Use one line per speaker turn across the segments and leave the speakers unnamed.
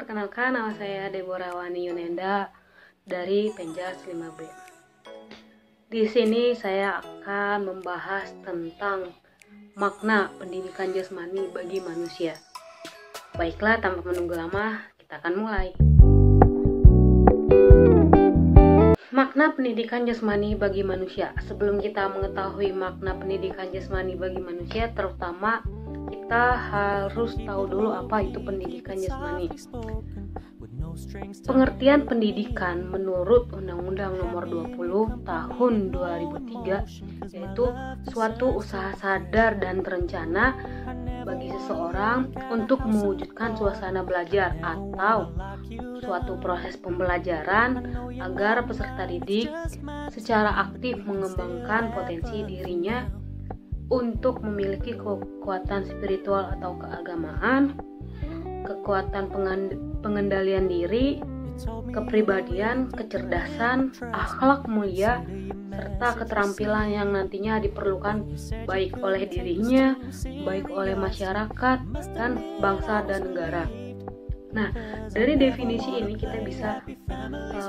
perkenalkan nama saya Deborah Wani Yunenda dari Penjas 5B. Di sini saya akan membahas tentang makna pendidikan jasmani bagi manusia. Baiklah, tanpa menunggu lama, kita akan mulai. Makna pendidikan jasmani bagi manusia. Sebelum kita mengetahui makna pendidikan jasmani bagi manusia, terutama kita harus tahu dulu apa itu pendidikan jasmani. Pengertian pendidikan menurut Undang-Undang Nomor 20 Tahun 2003 yaitu suatu usaha sadar dan terencana bagi seseorang untuk mewujudkan suasana belajar atau suatu proses pembelajaran agar peserta didik secara aktif mengembangkan potensi dirinya untuk memiliki kekuatan spiritual atau keagamaan, kekuatan pengendalian diri, kepribadian, kecerdasan, akhlak mulia, serta keterampilan yang nantinya diperlukan baik oleh dirinya, baik oleh masyarakat, dan bangsa dan negara. Nah, dari definisi ini kita bisa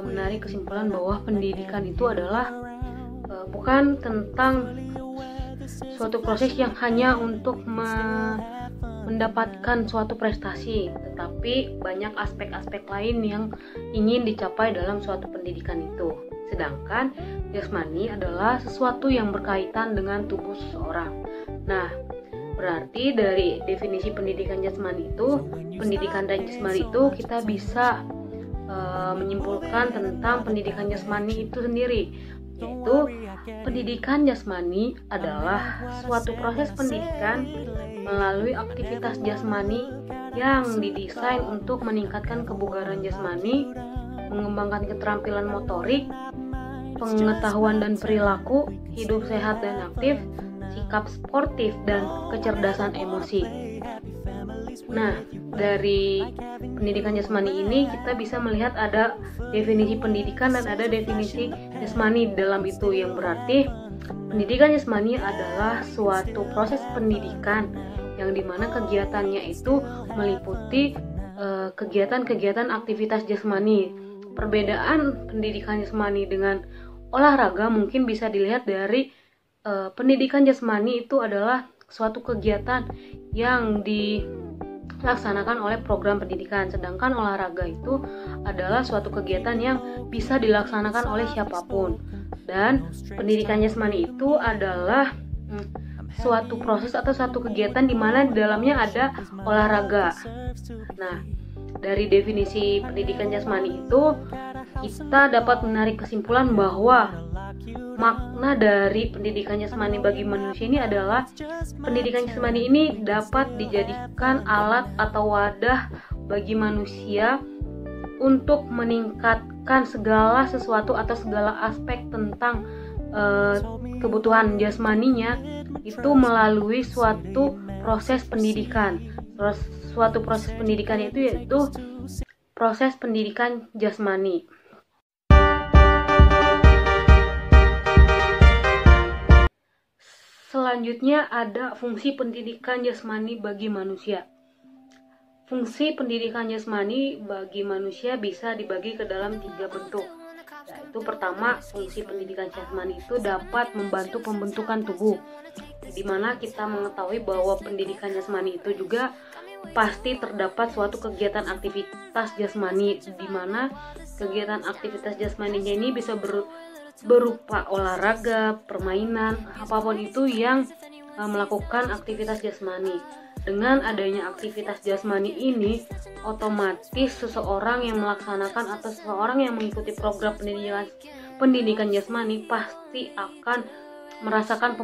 menarik kesimpulan bahwa pendidikan itu adalah bukan tentang suatu proses yang hanya untuk mendapatkan suatu prestasi, tetapi banyak aspek-aspek lain yang ingin dicapai dalam suatu pendidikan itu. Sedangkan jasmani adalah sesuatu yang berkaitan dengan tubuh seseorang. Nah, berarti dari definisi pendidikan jasmani itu, pendidikan dan jasmani itu kita bisa menyimpulkan tentang pendidikan jasmani itu sendiri, yaitu pendidikan jasmani adalah suatu proses pendidikan melalui aktivitas jasmani yang didesain untuk meningkatkan kebugaran jasmani, mengembangkan keterampilan motorik, pengetahuan dan perilaku, hidup sehat dan aktif, sikap sportif, dan kecerdasan emosi. Nah, dari pendidikan jasmani ini kita bisa melihat ada definisi pendidikan dan ada definisi jasmani dalam itu, yang berarti pendidikan jasmani adalah suatu proses pendidikan yang dimana kegiatannya itu meliputi kegiatan-kegiatan aktivitas jasmani. Perbedaan pendidikan jasmani dengan olahraga mungkin bisa dilihat dari pendidikan jasmani itu adalah suatu kegiatan yang dilaksanakan oleh program pendidikan, sedangkan olahraga itu adalah suatu kegiatan yang bisa dilaksanakan oleh siapapun. Dan pendidikan jasmani itu adalah suatu proses atau suatu kegiatan di mana di dalamnya ada olahraga. Nah, dari definisi pendidikan jasmani itu kita dapat menarik kesimpulan bahwa makna dari pendidikan jasmani bagi manusia ini adalah pendidikan jasmani ini dapat dijadikan alat atau wadah bagi manusia untuk meningkatkan segala sesuatu atau segala aspek tentang kebutuhan jasmaninya itu melalui suatu proses pendidikan. Suatu proses pendidikan itu yaitu proses pendidikan jasmani. Selanjutnya ada fungsi pendidikan jasmani bagi manusia. Fungsi pendidikan jasmani bagi manusia bisa dibagi ke dalam 3 bentuk. Yaitu pertama, fungsi pendidikan jasmani itu dapat membantu pembentukan tubuh, di mana kita mengetahui bahwa pendidikan jasmani itu juga pasti terdapat suatu kegiatan aktivitas jasmani, di mana kegiatan aktivitas jasmaninya ini bisa berupa olahraga, permainan, apapun itu yang melakukan aktivitas jasmani. Dengan adanya aktivitas jasmani ini, otomatis seseorang yang melaksanakan atau seseorang yang mengikuti program pendidikan jasmani pasti akan merasakan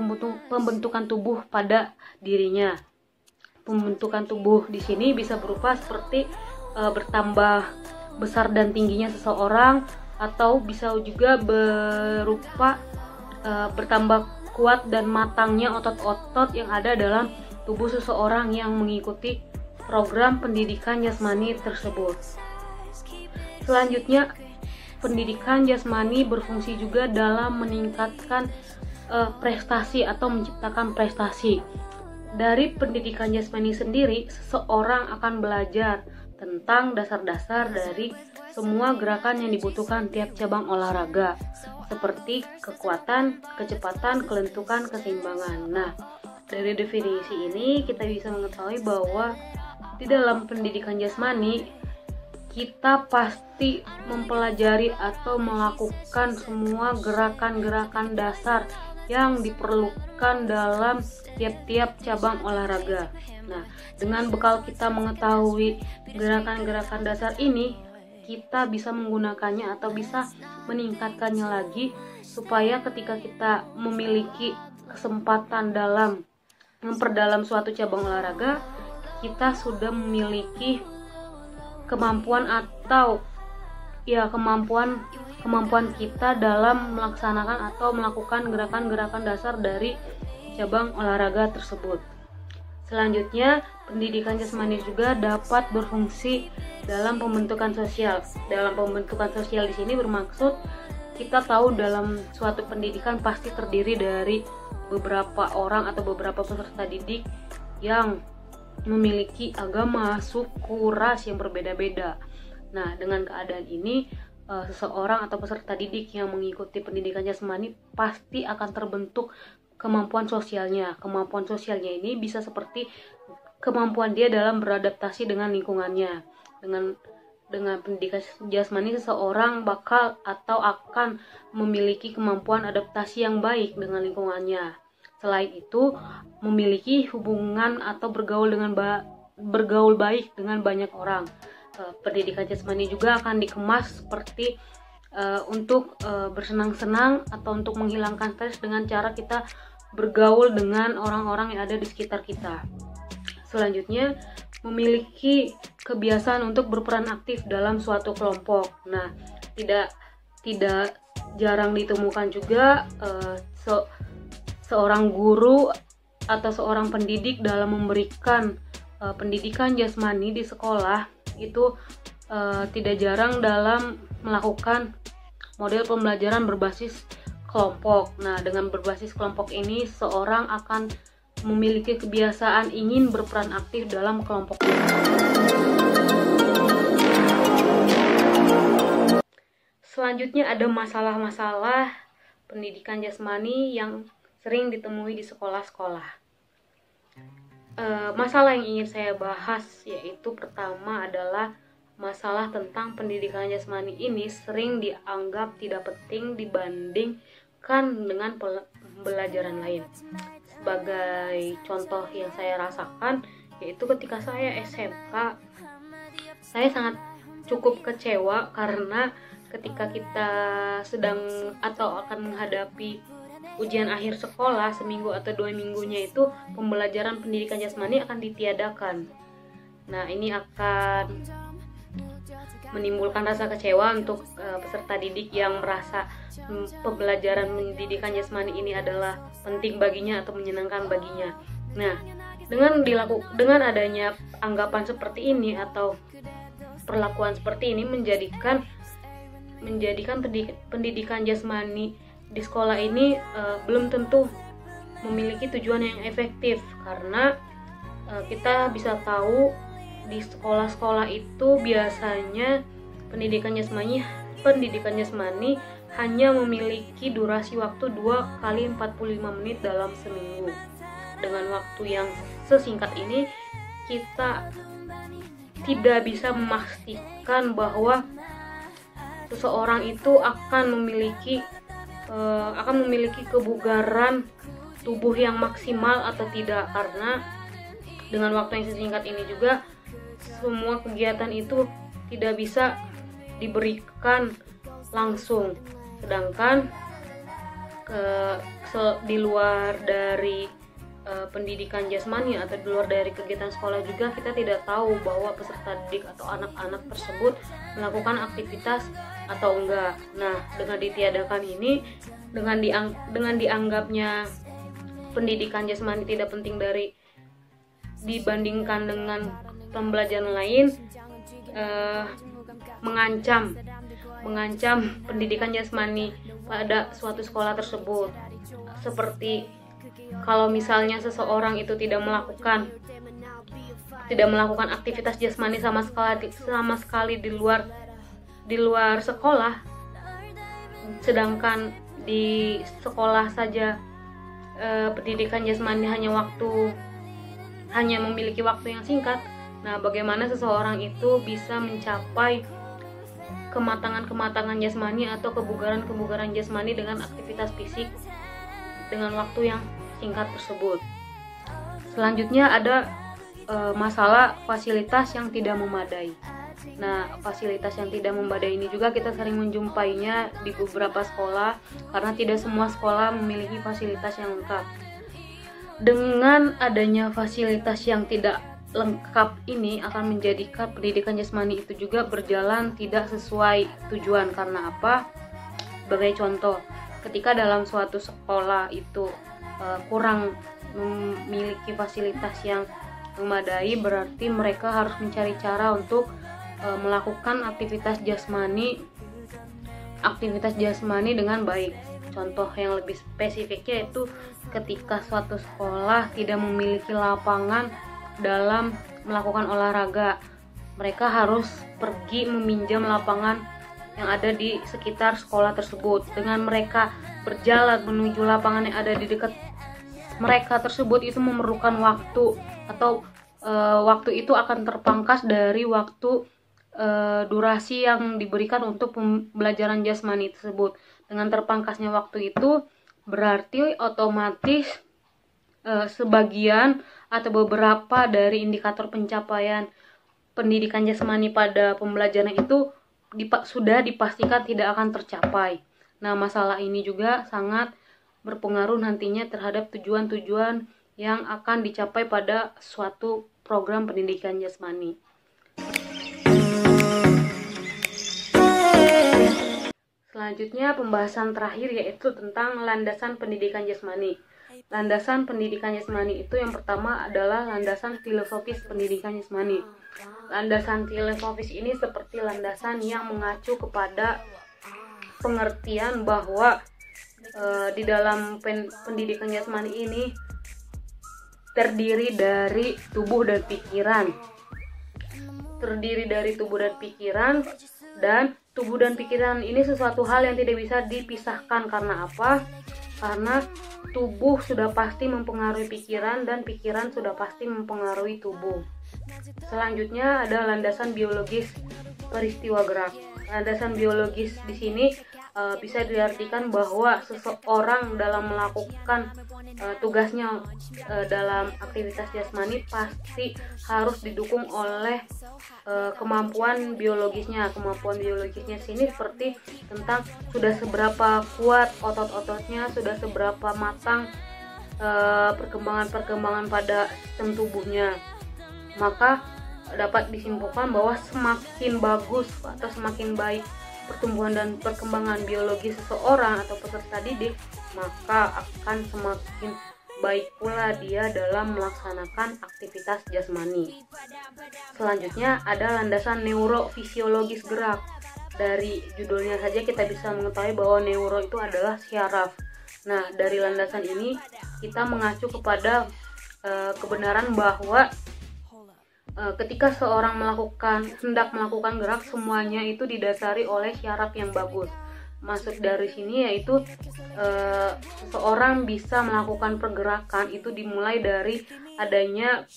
pembentukan tubuh pada dirinya. Pembentukan tubuh di sini bisa berupa seperti bertambah besar dan tingginya seseorang, atau bisa juga berupa bertambah kuat dan matangnya otot-otot yang ada dalam tubuh seseorang yang mengikuti program pendidikan jasmani tersebut. Selanjutnya, pendidikan jasmani berfungsi juga dalam meningkatkan prestasi atau menciptakan prestasi. Dari pendidikan jasmani sendiri, seseorang akan belajar tentang dasar-dasar dari semua gerakan yang dibutuhkan tiap cabang olahraga, seperti kekuatan, kecepatan, kelentukan, keseimbangan. Nah, dari definisi ini kita bisa mengetahui bahwa di dalam pendidikan jasmani kita pasti mempelajari atau melakukan semua gerakan-gerakan dasar yang diperlukan dalam tiap-tiap cabang olahraga. Nah, dengan bekal kita mengetahui gerakan-gerakan dasar ini, kita bisa menggunakannya atau bisa meningkatkannya lagi supaya ketika kita memiliki kesempatan dalam memperdalam suatu cabang olahraga, kita sudah memiliki kemampuan atau kemampuan kita dalam melaksanakan atau melakukan gerakan-gerakan dasar dari cabang olahraga tersebut. Selanjutnya, pendidikan jasmani juga dapat berfungsi dalam pembentukan sosial. Dalam pembentukan sosial di sini bermaksud kita tahu dalam suatu pendidikan pasti terdiri dari beberapa orang atau beberapa peserta didik yang memiliki agama, suku, ras yang berbeda-beda. Nah, dengan keadaan ini, seseorang atau peserta didik yang mengikuti pendidikan jasmani pasti akan terbentuk kemampuan sosialnya. Kemampuan sosialnya ini bisa seperti kemampuan dia dalam beradaptasi dengan lingkungannya. Dengan pendidikan jasmani, seseorang bakal atau akan memiliki kemampuan adaptasi yang baik dengan lingkungannya. Selain itu, memiliki hubungan atau bergaul baik dengan banyak orang. Pendidikan jasmani juga akan dikemas seperti untuk bersenang-senang atau untuk menghilangkan stres dengan cara kita bergaul dengan orang-orang yang ada di sekitar kita. Selanjutnya, memiliki kebiasaan untuk berperan aktif dalam suatu kelompok. Nah, tidak jarang ditemukan juga seorang guru atau seorang pendidik dalam memberikan pendidikan jasmani di sekolah itu tidak jarang dalam melakukan model pembelajaran berbasis kelompok. Nah, dengan berbasis kelompok ini seorang akan memiliki kebiasaan ingin berperan aktif dalam kelompok. Selanjutnya ada masalah-masalah pendidikan jasmani yang sering ditemui di sekolah-sekolah. Masalah yang ingin saya bahas yaitu pertama adalah masalah tentang pendidikan jasmani ini sering dianggap tidak penting dibandingkan dengan pembelajaran lain. Sebagai contoh yang saya rasakan yaitu ketika saya SMK, saya sangat cukup kecewa karena ketika kita sedang atau akan menghadapi ujian akhir sekolah seminggu atau 2 minggunya itu pembelajaran pendidikan jasmani akan ditiadakan. Nah, ini akan menimbulkan rasa kecewa untuk peserta didik yang merasa pembelajaran pendidikan jasmani ini adalah penting baginya atau menyenangkan baginya. Nah, dengan adanya anggapan seperti ini atau perlakuan seperti ini menjadikan pendidikan jasmani di sekolah ini belum tentu memiliki tujuan yang efektif, karena kita bisa tahu di sekolah-sekolah itu biasanya pendidikan jasmani hanya memiliki durasi waktu 2 kali 45 menit dalam seminggu. Dengan waktu yang sesingkat ini kita tidak bisa memastikan bahwa seseorang itu akan memiliki kebugaran tubuh yang maksimal atau tidak, karena dengan waktu yang sesingkat ini juga semua kegiatan itu tidak bisa diberikan langsung. Sedangkan di luar dari pendidikan jasmani atau di luar dari kegiatan sekolah juga kita tidak tahu bahwa peserta didik atau anak-anak tersebut melakukan aktivitas atau enggak. Nah, dengan ditiadakan ini, dengan dianggapnya pendidikan jasmani tidak penting dibandingkan dengan pembelajaran lain, mengancam pendidikan jasmani pada suatu sekolah tersebut. Seperti kalau misalnya seseorang itu tidak melakukan tidak melakukan aktivitas jasmani sama sekali di luar sekolah, sedangkan di sekolah saja pendidikan jasmani hanya memiliki waktu yang singkat. Nah, bagaimana seseorang itu bisa mencapai kematangan jasmani atau kebugaran jasmani dengan aktivitas fisik dengan waktu yang singkat tersebut. Selanjutnya ada masalah fasilitas yang tidak memadai. Nah, fasilitas yang tidak memadai ini juga kita sering menjumpainya di beberapa sekolah, karena tidak semua sekolah memiliki fasilitas yang lengkap. Dengan adanya fasilitas yang tidak lengkap ini akan menjadikan pendidikan jasmani itu juga berjalan tidak sesuai tujuan. Karena apa? Sebagai contoh, ketika dalam suatu sekolah itu kurang memiliki fasilitas yang memadai, berarti mereka harus mencari cara untuk melakukan aktivitas jasmani dengan baik. Contoh yang lebih spesifiknya itu ketika suatu sekolah tidak memiliki lapangan dalam melakukan olahraga, mereka harus pergi meminjam lapangan yang ada di sekitar sekolah tersebut. Dengan mereka berjalan menuju lapangan yang ada di dekat mereka tersebut, itu memerlukan waktu, atau waktu itu akan terpangkas dari waktu durasi yang diberikan untuk pembelajaran jasmani tersebut. Dengan terpangkasnya waktu itu, berarti otomatis sebagian atau beberapa dari indikator pencapaian pendidikan jasmani pada pembelajaran itu sudah dipastikan tidak akan tercapai. Nah, masalah ini juga sangat berpengaruh nantinya terhadap tujuan-tujuan yang akan dicapai pada suatu program pendidikan jasmani. Selanjutnya, pembahasan terakhir yaitu tentang landasan pendidikan jasmani. Landasan pendidikan jasmani itu yang pertama adalah landasan filosofis pendidikan jasmani. Landasan filosofis ini seperti landasan yang mengacu kepada pengertian bahwa di dalam pendidikan jasmani ini terdiri dari tubuh dan pikiran. Dan tubuh dan pikiran ini sesuatu hal yang tidak bisa dipisahkan. Karena apa? Karena tubuh sudah pasti mempengaruhi pikiran dan pikiran sudah pasti mempengaruhi tubuh. Selanjutnya ada landasan biologis peristiwa gerak. Landasan biologis di sini bisa diartikan bahwa seseorang dalam melakukan tugasnya dalam aktivitas jasmani pasti harus didukung oleh kemampuan biologisnya. Kemampuan biologisnya sini seperti tentang sudah seberapa kuat otot-ototnya, sudah seberapa matang perkembangan pada sistem tubuhnya. Maka dapat disimpulkan bahwa semakin bagus atau semakin baik pertumbuhan dan perkembangan biologi seseorang atau peserta didik, maka akan semakin baik pula dia dalam melaksanakan aktivitas jasmani. Selanjutnya ada landasan neurofisiologis gerak. Dari judulnya saja kita bisa mengetahui bahwa neuro itu adalah syaraf. Nah, dari landasan ini kita mengacu kepada kebenaran bahwa ketika seorang hendak melakukan gerak, semuanya itu didasari oleh syaraf yang bagus. Maksud dari sini yaitu seseorang bisa melakukan pergerakan itu dimulai dari adanya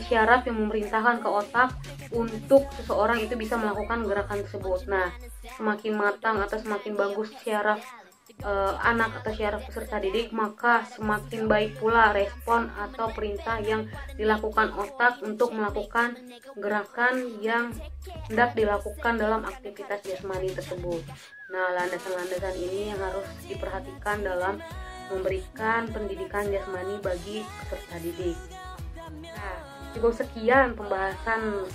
syaraf yang memerintahkan ke otak untuk seseorang itu bisa melakukan gerakan tersebut. Nah, semakin matang atau semakin bagus syaraf anak atau syaraf peserta didik, maka semakin baik pula respon atau perintah yang dilakukan otak untuk melakukan gerakan yang hendak dilakukan dalam aktivitas jasmani tersebut. Nah, landasan-landasan ini yang harus diperhatikan dalam memberikan pendidikan jasmani bagi peserta didik. Nah, cukup sekian pembahasan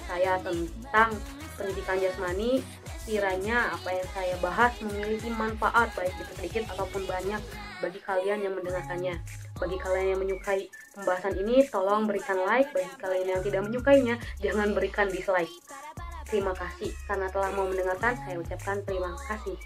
saya tentang pendidikan jasmani. Kiranya apa yang saya bahas memiliki manfaat baik itu sedikit ataupun banyak bagi kalian yang mendengarkannya. Bagi kalian yang menyukai pembahasan ini, tolong berikan like. Bagi kalian yang tidak menyukainya, jangan berikan dislike. Terima kasih karena telah mau mendengarkan. Saya ucapkan terima kasih.